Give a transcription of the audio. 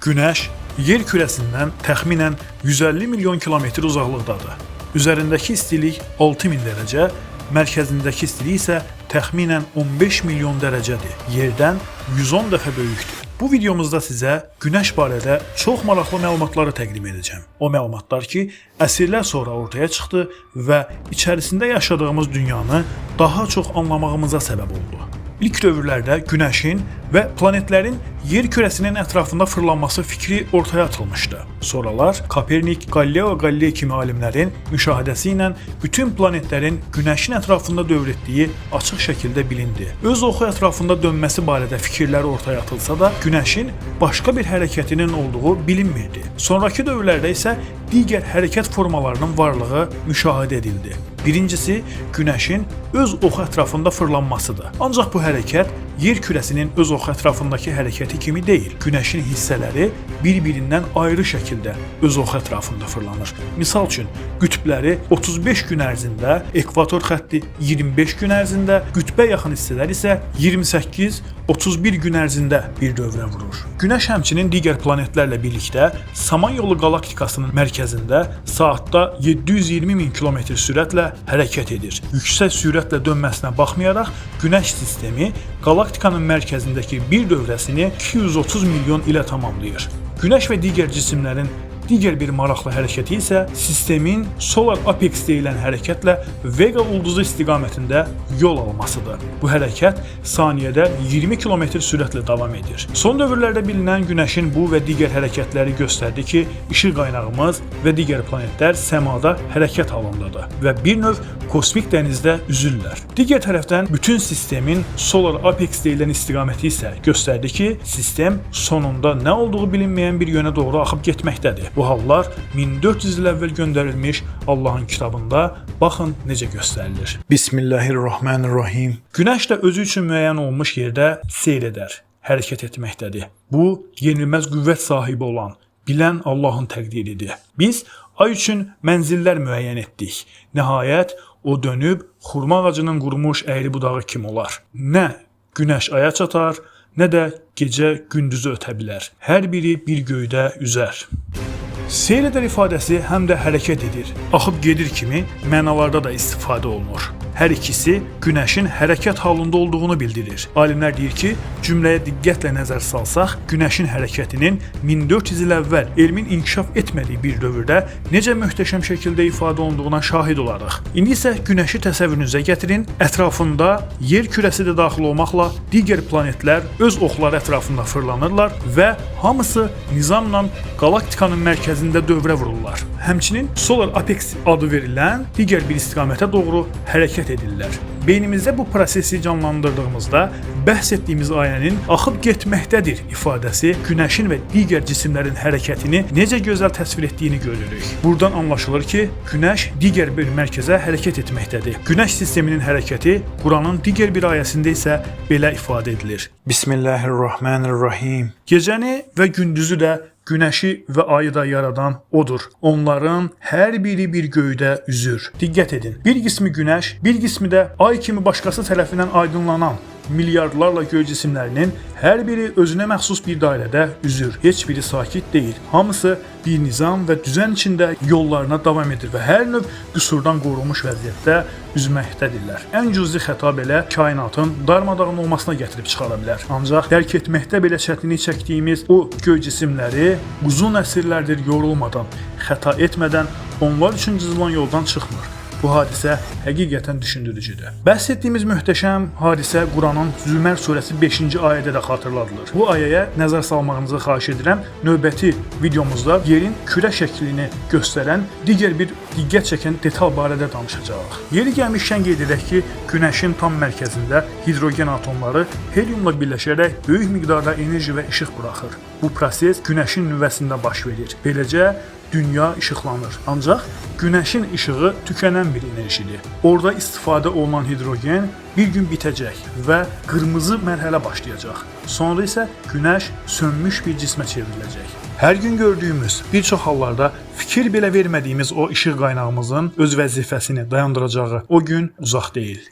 Günəş yer kürəsindən təxminən 150 milyon kilometr uzaqlıqdadır. Üzərindəki istilik 6000 dərəcə, mərkəzindəki istilik isə təxminən 15 milyon dərəcədir. Yerdən 110 dəfə böyükdür. Bu videomuzda sizə Günəş barədə çox maraqlı məlumatları təqdim edəcəm. O məlumatlar ki, əsrlər sonra ortaya çıxdı və içərisində yaşadığımız dünyanı daha çox anlamağımıza səbəb oldu. İlk dövrlərdə Günəşin və planetlərin yer kürəsinin ətrafında fırlanması fikri ortaya atılmışdı. Sonralar Kopernik, Galileo Galilei kimi alimlərin müşahidəsi ilə bütün planetlərin Günəşin ətrafında dövr etdiyi açıq şəkildə bilindi. Öz oxu ətrafında dönməsi barədə fikirlər ortaya atılsa da, Günəşin başqa bir hərəkətinin olduğu bilinmirdi. Sonrakı dövrlərdə isə digər hərəkət formalarının varlığı müşahidə edildi. Birincisi, Günəşin öz oxu ətrafında fırlanmasıdır. Ancaq bu hərəkət yer kürəsinin öz oxu ətrafındakı hərəkəti kimi deyil. Günəşin hissələri bir-birindən ayrı şəkildə öz oxu ətrafında fırlanır. Misal üçün, qütbləri 35 gün ərzində, ekvator xətti 25 gün ərzində, qütbə yaxın hissələr isə 28-31 gün ərzində bir dövrə vurur. Günəş həmçinin digər planetlərlə birlikdə Samanyolu qalaktikasının mərkəzində saatda 720 min kilometr sürətlə hərəkət edir. Yüksək sürətlə dönməsinə baxmayaraq, Günəş sistemi qalaktikanın mərkəzindəki bir dövrəsini 230 milyon ilə tamamlayır. Günəş və digər cisimlərin digər bir maraqlı hərəkəti isə sistemin solar apex deyilən hərəkətlə Vega ulduzu istiqamətində yol almasıdır. Bu hərəkət saniyədə 20 km sürətlə davam edir. Son dövrlərdə bilinən Günəşin bu və digər hərəkətləri göstərdi ki, işıq qaynağımız və digər planetlər səmada hərəkət halındadır və bir növ kosmik dənizdə üzürlər. Digər tərəfdən bütün sistemin solar apex deyilən istiqaməti isə göstərdi ki, sistem sonunda nə olduğu bilinməyən bir yönə doğru axıb getməkdədir. Bu hallar 1400 il əvvəl göndərilmiş Allahın kitabında baxın necə göstərilir. Bismillahirrahmanirrahim. Günəş də özü üçün müəyyən olmuş yerdə seyr edər, hərəkət etməkdədir. Bu, yenilməz qüvvət sahibi olan, bilən Allahın təqdiridir. Biz ay üçün mənzillər müəyyən etdik. Nəhayət, o dönüb xurma ağacının qurumuş əyri budağı kimi olar. Nə günəş aya çatar, nə də gecə gündüzü ötə bilər. Hər biri bir göydə üzər. Seyr edər ifadəsi həm də hərəkət edir, axıb gedir kimi mənalarda da istifadə olunur. Hər ikisi Günəşin hərəkət halında olduğunu bildirir. Alimlər deyir ki, cümləyə diqqətlə nəzər salsaq, Günəşin hərəkətinin 1400 il əvvəl elmin inkişaf etmədiyi bir dövrdə necə möhtəşəm şəkildə ifadə olunduğuna şahid olarıq. İndi isə Günəşi təsəvvürünüzə gətirin, ətrafında yer kürəsi də daxil olmaqla digər planetlər öz oxları ətrafında fırlanırlar və hamısı nizamla qalaktikanın mərkəzində dövrə vururlar. Həmçinin solar apex adı verilən digər bir istiqamətə doğru hərəkət edirlər. Beynimizdə bu prosesi canlandırdığımızda bəhs etdiyimiz ayənin axıb getməkdədir ifadəsi Günəşin və digər cisimlərin hərəkətini necə gözəl təsvir etdiyini görürük. Buradan anlaşılır ki, Günəş digər bir mərkəzə hərəkət etməkdədir. Günəş sisteminin hərəkəti Quranın digər bir ayəsində isə belə ifadə edilir. Bismillahirrahmanirrahim. Gecəni və gündüzü də Günəşi və ayı da yaradan odur. Onların hər biri bir göydə üzür. Diqqət edin. Bir qismi Günəş, bir qismi də ay kimi başqası tərəfindən aydınlanan milyardlarla göy cisimlərinin hər biri özünə məxsus bir dairədə üzür. Heç biri sakit deyil. Hamısı bir nizam və düzən içində yollarına davam edir və hər növ qüsurdan qorunmuş vəziyyətdə üzməkdədirlər. Ən cüzi xəta belə kainatın darmadağın olmasına gətirib çıxara bilər. Ancaq dərk etməkdə belə çətinlik çəkdiyimiz o göy cisimləri uzun əsrlərdir yorulmadan, xəta etmədən onlar üçün cızılan yoldan çıxmır. Bu hadisə həqiqətən düşündürücüdür. Bəhs etdiyimiz möhtəşəm hadisə Quranın Zümər surəsi 5-ci ayədə də xatırladılır. Bu ayəyə nəzər salmağınızı xahiş edirəm. Növbəti videomuzda yerin kürə şəklini göstərən digər bir diqqət çəkən detal barədə danışacağıq. Yeri gəlmişkən qeyd edək ki, Günəşin tam mərkəzində hidrogen atomları heliumla birləşərək böyük miqdarda enerji və işıq buraxır. Bu proses Günəşin nüvəsində baş verir. Beləcə dünya işıqlanır. Ancaq Günəşin işığı tükənən bir enerjidir. Orada istifadə olunan hidrogen bir gün bitəcək və qırmızı mərhələ başlayacaq. Sonra isə Günəş sönmüş bir cismə çevriləcək. Hər gün gördüyümüz, bir çox hallarda fikir belə vermədiyimiz o işıq qaynağımızın öz vəzifəsini dayandıracağı o gün uzaq deyil.